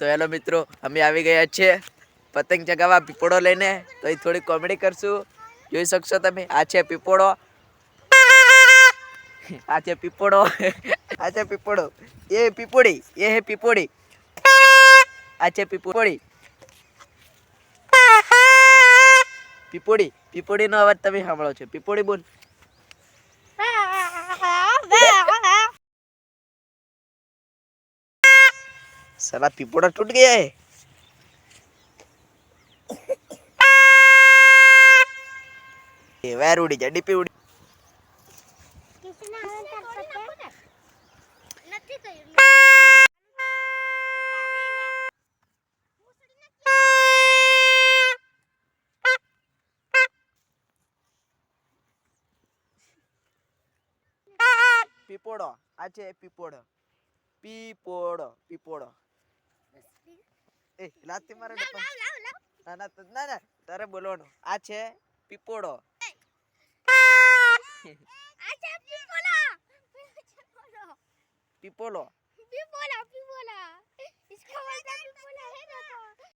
તો હેલો મિત્રો, અમે આવી ગયા છે પતંગ ચગાવવા પીપોડો લઈને. તો એ થોડી કોમેડી કરશું, જોઈ શકશો તમે. આ છે પીપોડો, આ છે પીપોડો, આ છે પીપોડો, એ પીપોડી, એ હે પીપોડી, આ છે પીપોડી, પીપોડી. પીપોડી નો અવાજ તમે સાંભળો છો. પીપોડી બોલ. साला पिपोड़ा टूट गया है. वायर उड़ी जा, डीपी उड़ी. પીપોડો, આ છે પીપોડો, પીપોડો, પીપોડો. એ લાતી મારે ના ના ના ના તારે બોલવાનું. આ છે પીપોડો. પીપોલો.